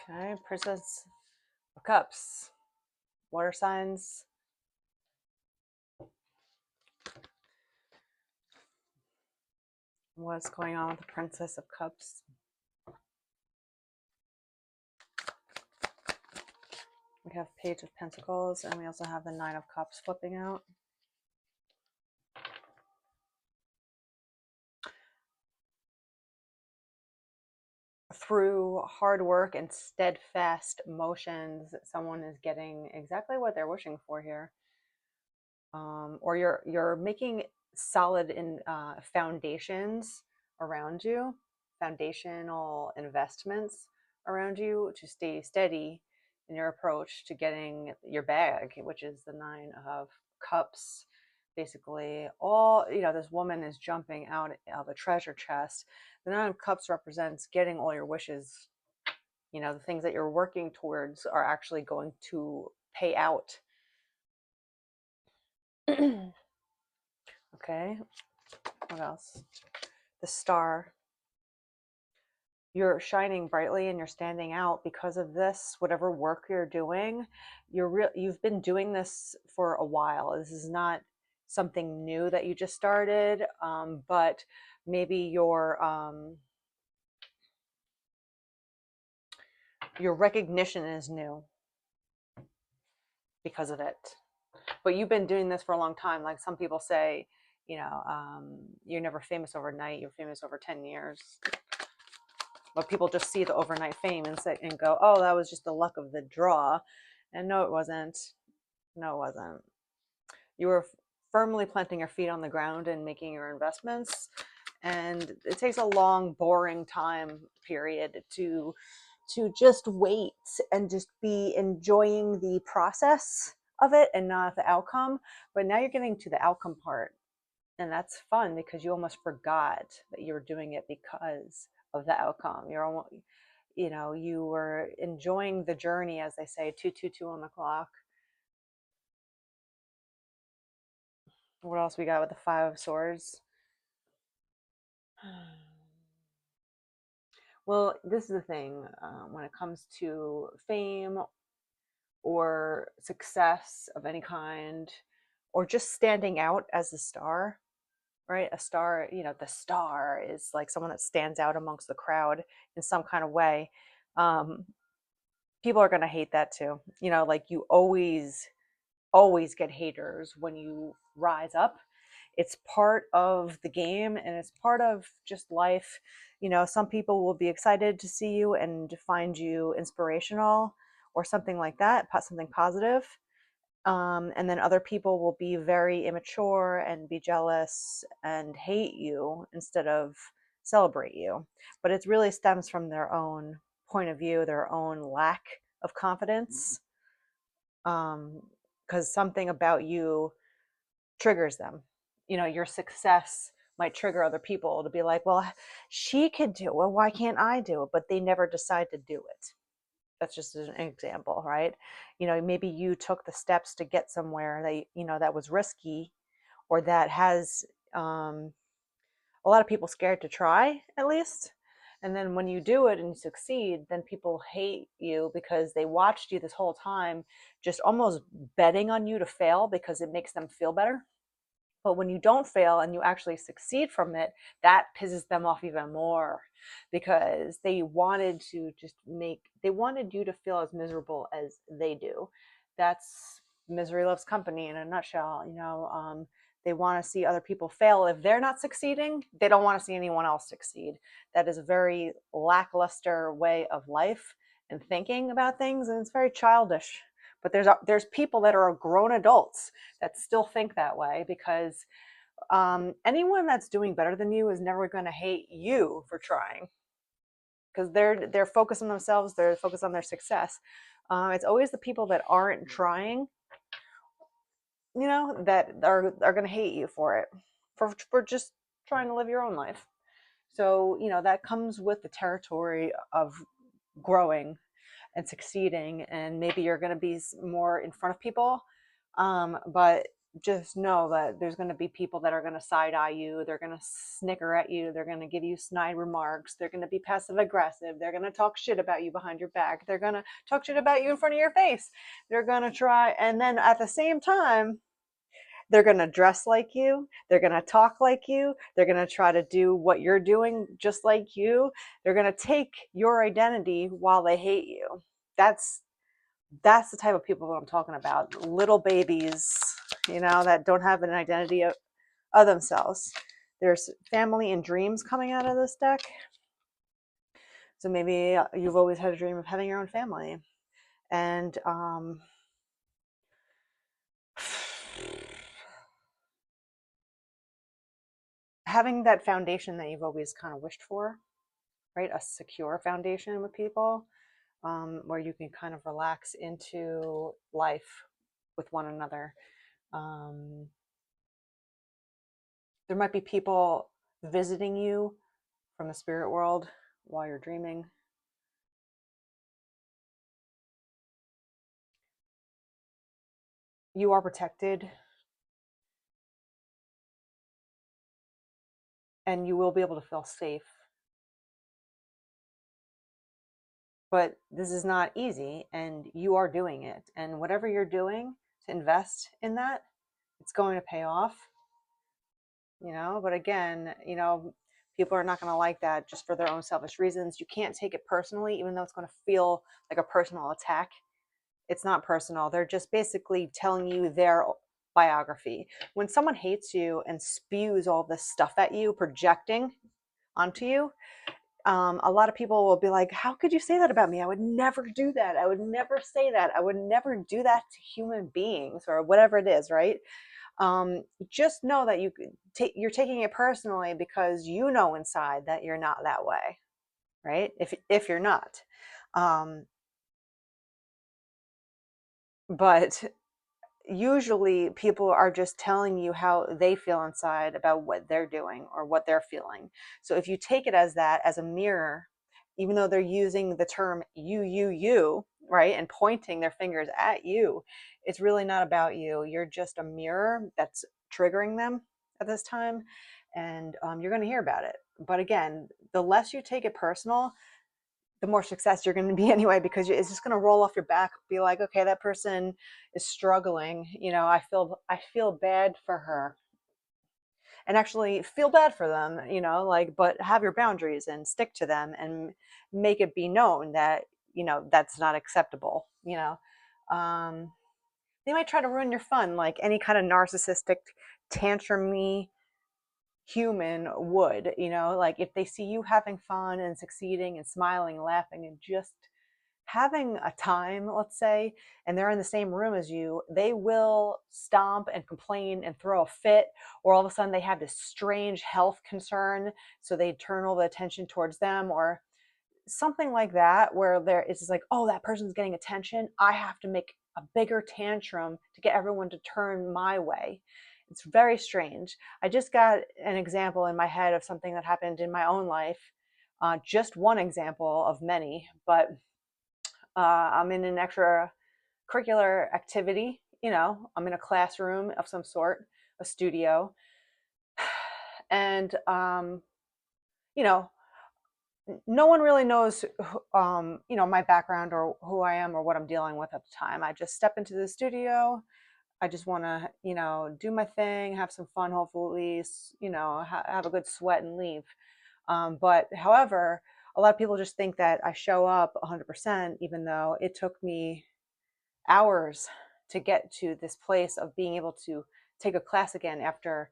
Okay, Princess of Cups, water signs. What's going on with the Princess of Cups? We have Page of Pentacles, and we also have the Nine of Cups flipping out. Through hard work and steadfast motions, someone is getting exactly what they're wishing for here. Or you're making solid foundations around you, foundational investments around you to stay steady in your approach to getting your bag, which is the Nine of Cups. Basically, this woman is jumping out of a treasure chest. The Nine of Cups represents getting all your wishes. The things that you're working towards are actually going to pay out. Okay, what else? The Star. You're shining brightly and you're standing out because of this. Whatever work you're doing, you've been doing this for a while. This is not something new that you just started, but maybe your recognition is new because of it. But you've been doing this for a long time. Like some people say, you're never famous overnight. You're famous over 10 years. But people just see the overnight fame and go, oh, that was just the luck of the draw. And no, it wasn't. No, it wasn't. You were firmly planting your feet on the ground and making your investments. And it takes a long, boring time period to just wait and just be enjoying the process of it and not the outcome. But now you're getting to the outcome part. And that's fun because you almost forgot that you were doing it because of the outcome. You were enjoying the journey, as they say, 222 on the clock. What else we got with the Five of Swords? Well, this is the thing. When it comes to fame or success of any kind, or just standing out as a star, right? A star, the star is like someone that stands out amongst the crowd in some kind of way. People are going to hate that too. Like you always get haters when you rise up. It's part of the game and it's part of just life. Some people will be excited to see you and find you inspirational or something like that, something positive. And then other people will be very immature and be jealous and hate you instead of celebrate you. But it really stems from their own point of view, their own lack of confidence. Because something about you triggers them. Your success might trigger other people to be like, well, she could do it. Why can't I do it? But they never decide to do it. That's just an example, right? Maybe you took the steps to get somewhere that was risky, or that has a lot of people scared to try, at least. And then when you do it and you succeed, then people hate you because they watched you this whole time, just almost betting on you to fail because it makes them feel better. But when you don't fail and you actually succeed from it, that pisses them off even more because they wanted you to feel as miserable as they do. That's misery loves company in a nutshell. They want to see other people fail. If they're not succeeding, they don't want to see anyone else succeed. That is a very lackluster way of life and thinking about things, and it's very childish. But there's people that are grown adults that still think that way because anyone that's doing better than you is never going to hate you for trying because they're focused on themselves. They're focused on their success. It's always the people that aren't trying, that are going to hate you for it, for just trying to live your own life. So that comes with the territory of growing and succeeding, and maybe you're going to be more in front of people, but just know that there's going to be people that are going to side eye you. They're going to snicker at you. They're going to give you snide remarks. They're going to be passive aggressive. They're going to talk shit about you behind your back. They're going to talk shit about you in front of your face. They're going to try. And then at the same time, they're going to dress like you. They're going to talk like you. They're going to try to do what you're doing just like you. They're going to take your identity while they hate you. That's the type of people that I'm talking about. Little babies, that don't have an identity of themselves. There's family and dreams coming out of this deck. So maybe you've always had a dream of having your own family. And having that foundation that you've always kind of wished for, right? A secure foundation with people, where you can kind of relax into life with one another. There might be people visiting you from the spirit world while you're dreaming. You are protected, and you will be able to feel safe. But this is not easy, and you are doing it. And whatever you're doing to invest in that, it's going to pay off. But again, people are not going to like that just for their own selfish reasons. You can't take it personally, even though it's going to feel like a personal attack. It's not personal. They're just basically telling you their biography. When someone hates you and spews all this stuff at you, projecting onto you, a lot of people will be like, how could you say that about me? I would never do that. I would never say that. I would never do that to human beings, or whatever it is, right? Just know that you're taking it personally because you know inside that you're not that way, right? If you're not. But usually people are just telling you how they feel inside about what they're doing or what they're feeling. So if you take it as that, as a mirror, even though they're using the term you, right, and pointing their fingers at you, it's really not about you. You're just a mirror that's triggering them at this time, and you're going to hear about it. But again, the less you take it personal, the more success you're going to be anyway, because it's just going to roll off your back. Be like, okay, that person is struggling. I feel bad for her, and actually feel bad for them. But have your boundaries and stick to them, and make it be known that that's not acceptable. They might try to ruin your fun, like any kind of narcissistic, tantrumy human would. Like if they see you having fun and succeeding and smiling, laughing, and just having a time, let's say, and they're in the same room as you, they will stomp and complain and throw a fit, or all of a sudden they have this strange health concern, so they turn all the attention towards them, or something like that, where it's just like, oh, that person's getting attention, I have to make a bigger tantrum to get everyone to turn my way. It's very strange. I just got an example in my head of something that happened in my own life, just one example of many, but I'm in an extracurricular activity. I'm in a classroom of some sort, a studio, and no one really knows, my background or who I am or what I'm dealing with at the time. I just step into the studio. I just want to, do my thing, have some fun, hopefully, have a good sweat and leave. But however, a lot of people just think that I show up 100%, even though it took me hours to get to this place of being able to take a class again after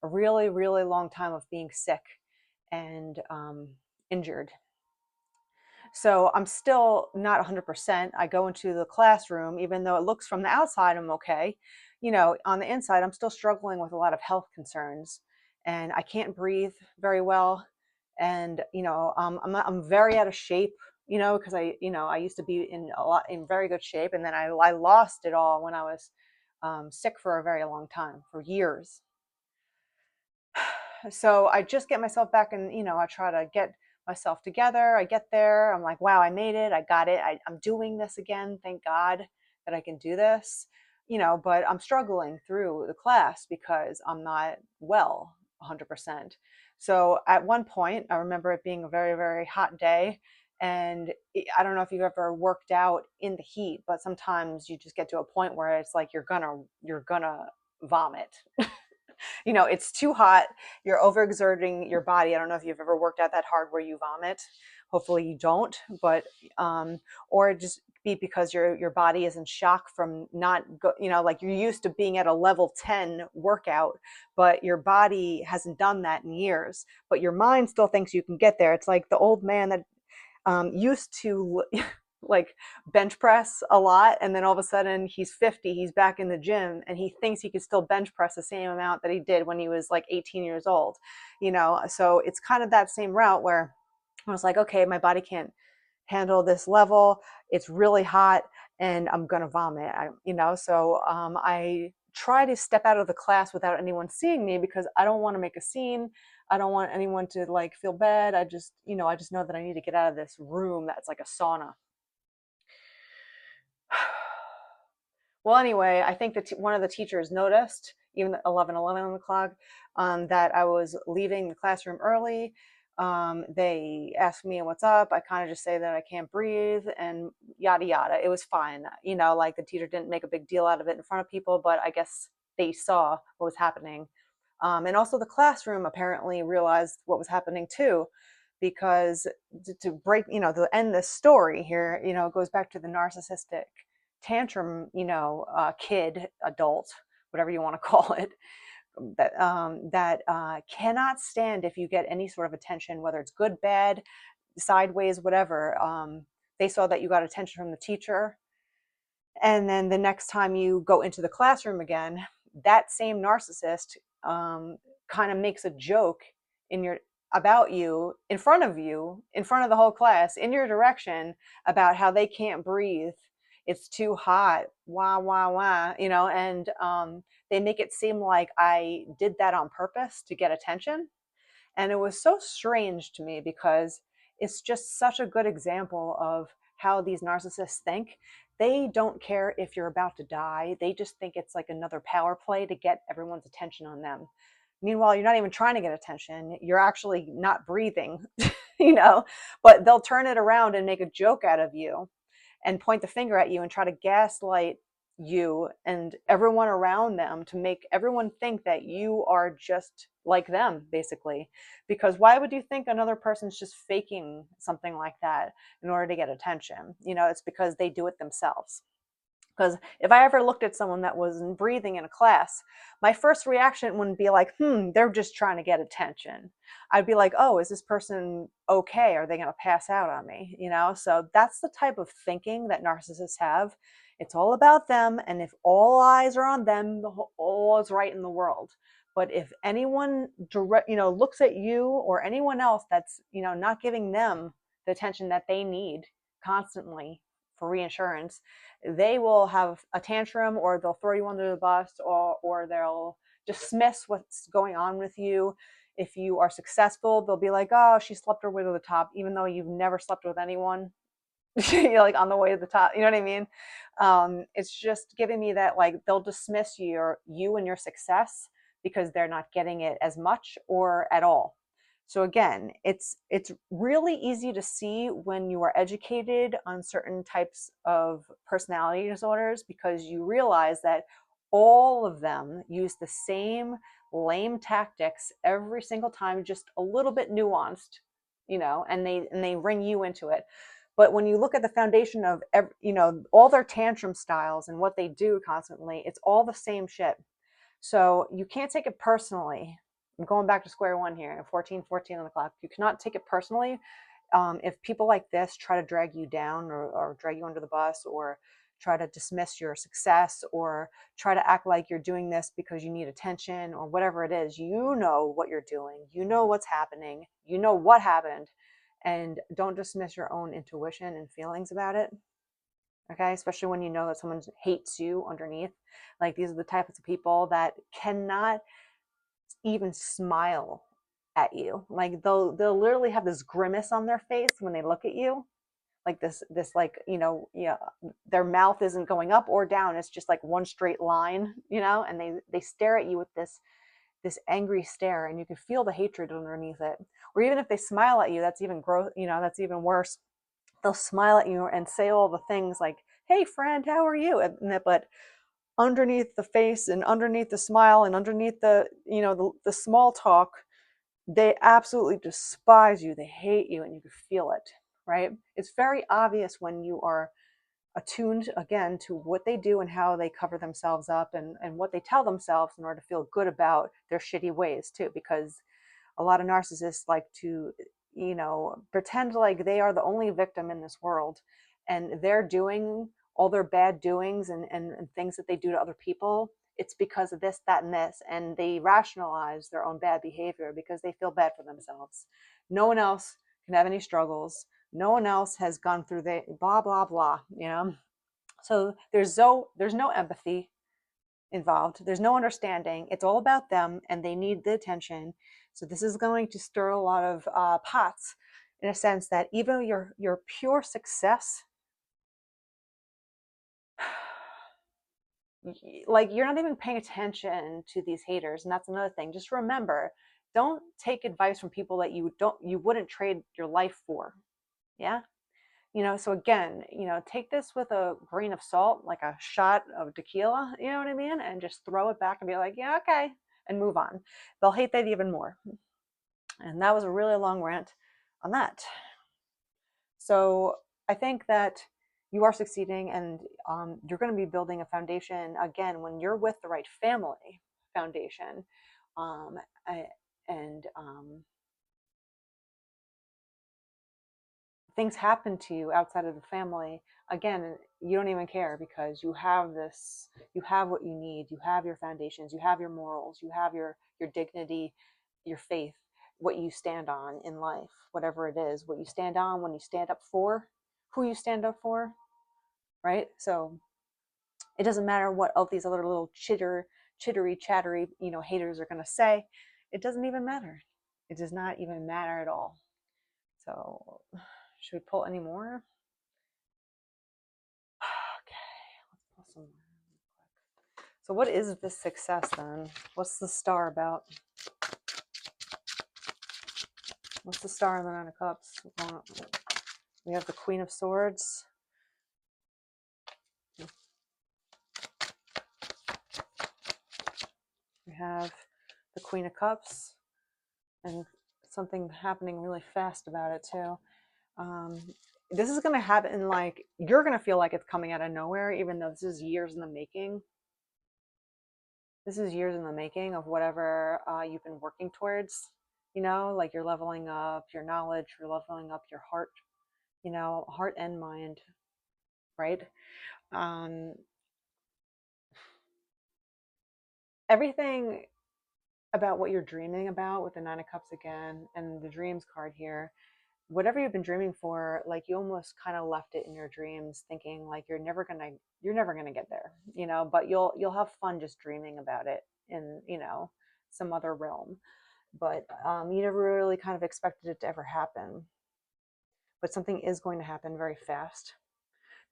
a really, really long time of being sick and injured. So I'm still not 100%. I go into the classroom, even though it looks from the outside I'm okay. On the inside, I'm still struggling with a lot of health concerns, and I can't breathe very well. And I'm very out of shape. Because I used to be in very good shape, and then I lost it all when I was sick for a very long time, for years. So I just get myself back, and I try to get myself together. I get there, I'm like, wow, I made it, I got it, I'm doing this again, thank God that I can do this. but I'm struggling through the class because I'm not well 100%. So at one point, I remember it being a very, very hot day. And I don't know if you've ever worked out in the heat, but sometimes you just get to a point where it's like you're gonna vomit. It's too hot. You're overexerting your body. I don't know if you've ever worked out that hard where you vomit. Hopefully you don't, but or just be because your body is in shock from not like you're used to being at a level 10 workout, but your body hasn't done that in years, but your mind still thinks you can get there. It's like the old man that used to like bench press a lot, and then all of a sudden he's 50, he's back in the gym, and he thinks he could still bench press the same amount that he did when he was like 18 years old. So it's kind of that same route where I was like, okay, my body can't handle this level, it's really hot, and I'm gonna vomit. I try to step out of the class without anyone seeing me because I don't want to make a scene. I don't want anyone to like feel bad. I just know that I need to get out of this room that's like a sauna. Well, anyway, I think that one of the teachers noticed, even at 11:11 on the clock, that I was leaving the classroom early. They asked me what's up. I kind of just say that I can't breathe and yada yada. It was fine. Like the teacher didn't make a big deal out of it in front of people, but I guess they saw what was happening. And also the classroom apparently realized what was happening too, because to break, to end this story here, it goes back to the narcissistic tantrum, kid, adult, whatever you want to call it, that cannot stand if you get any sort of attention, whether it's good, bad, sideways, whatever. They saw that you got attention from the teacher, and then the next time you go into the classroom again, that same narcissist kind of makes a joke in your about you in front of the whole class, in your direction, about how they can't breathe, it's too hot, wah wah wah, and they make it seem like I did that on purpose to get attention. And it was so strange to me because it's just such a good example of how these narcissists think. They don't care if you're about to die. They just think it's like another power play to get everyone's attention on them. Meanwhile, you're not even trying to get attention. You're actually not breathing, but they'll turn it around and make a joke out of you and point the finger at you and try to gaslight you and everyone around them to make everyone think that you are just like them, basically. Because why would you think another person's just faking something like that in order to get attention? It's because they do it themselves. Because if I ever looked at someone that wasn't breathing in a class, my first reaction wouldn't be like, they're just trying to get attention. I'd be like, oh, is this person okay? Are they going to pass out on me? So that's the type of thinking that narcissists have. It's all about them. And if all eyes are on them, all is right in the world. But if anyone looks at you or anyone else that's, not giving them the attention that they need constantly for reassurance, they will have a tantrum, or they'll throw you under the bus, or they'll dismiss what's going on with you. If you are successful, they'll be like, oh, she slept her way to the top, even though you've never slept with anyone. You're like on the way to the top, you know what I mean? It's just giving me that, like, they'll dismiss you and your success because they're not getting it as much or at all. So again, it's really easy to see when you are educated on certain types of personality disorders, because you realize that all of them use the same lame tactics every single time, just a little bit nuanced, and they bring you into it. But when you look at the foundation of all their tantrum styles and what they do constantly, it's all the same shit. So you can't take it personally. I'm going back to square one here, 14:14 on the clock. You cannot take it personally if people like this try to drag you down, or drag you under the bus, or try to dismiss your success, or try to act like you're doing this because you need attention, or whatever it is. You know what you're doing. You know what's happening. You know what happened. And don't dismiss your own intuition and feelings about it. Okay, especially when you know that someone hates you underneath. Like, these are the types of people that cannot even smile at you. Like, they'll literally have this grimace on their face when they look at you. like this like, yeah, their mouth isn't going up or down, it's just like one straight line, and they stare at you with this angry stare, and you can feel the hatred underneath it. Or even if they smile at you, that's even gross, that's even worse. They'll smile at you and say all the things like, hey friend, how are you, but underneath the face and underneath the smile and underneath the small talk, they absolutely despise you, they hate you, and you can feel it, right? It's very obvious when you are attuned again to what they do and how they cover themselves up, and what they tell themselves in order to feel good about their shitty ways too, because a lot of narcissists like to pretend like they are the only victim in this world, and they're doing all their bad doings and things that they do to other people. It's because of this, that, and this, and they rationalize their own bad behavior because they feel bad for themselves. No one else can have any struggles. No one else has gone through the blah blah blah, so there's no empathy involved. There's no understanding. It's all about them, and they need the attention. So this is going to stir a lot of pots, in a sense that even your pure success, like you're not even paying attention to these haters, and that's another thing. Just remember, don't take advice from people that you wouldn't trade your life for. Yeah. So again, take this with a grain of salt, like a shot of tequila, you know what I mean? And just throw it back and be like, yeah, okay, and move on. They'll hate that even more. And that was a really long rant on that. So I think that you are succeeding, and you're going to be building a foundation again when you're with the right family foundation. Um, and things happen to you outside of the family, again, you don't even care, because you have what you need, you have your foundations, you have your morals, you have your dignity, your faith, what you stand on in life, whatever it is, what you stand on, when you stand up for, who you stand up for, right? So it doesn't matter what all these other little chittery chattery haters are going to say. It doesn't even matter. It does not even matter at all. So should we pull any more? Okay, let's pull some more. So what is this success then? What's the star about? What's the star in the Nine of Cups? We have the Queen of Swords. We have the Queen of Cups, and something happening really fast about it too. This is going to happen, like, you're going to feel like it's coming out of nowhere, even though this is years in the making. This is years in the making of whatever you've been working towards. Like you're leveling up your knowledge, you're leveling up your heart, heart and mind, right? Everything about what you're dreaming about with the Nine of Cups again, and the dreams card here, whatever you've been dreaming for, like you almost kind of left it in your dreams, thinking like you're never gonna get there, but you'll have fun just dreaming about it in some other realm. But you never really kind of expected it to ever happen. But something is going to happen very fast.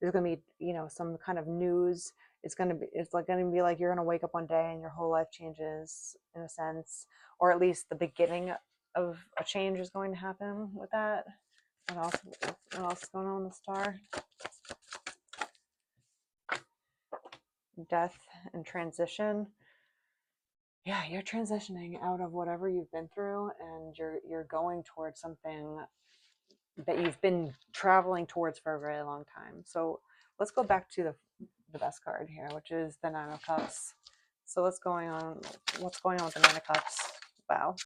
There's going to be some kind of news. It's like going to be like you're going to wake up one day and your whole life changes, in a sense, or at least the beginning of a change is going to happen with that. What else is going on with the star? Death and transition. Yeah, you're transitioning out of whatever you've been through, and you're going towards something that you've been traveling towards for a very long time. So let's go back to the best card here, which is the Nine of Cups. So what's going on with the Nine of Cups? Wow.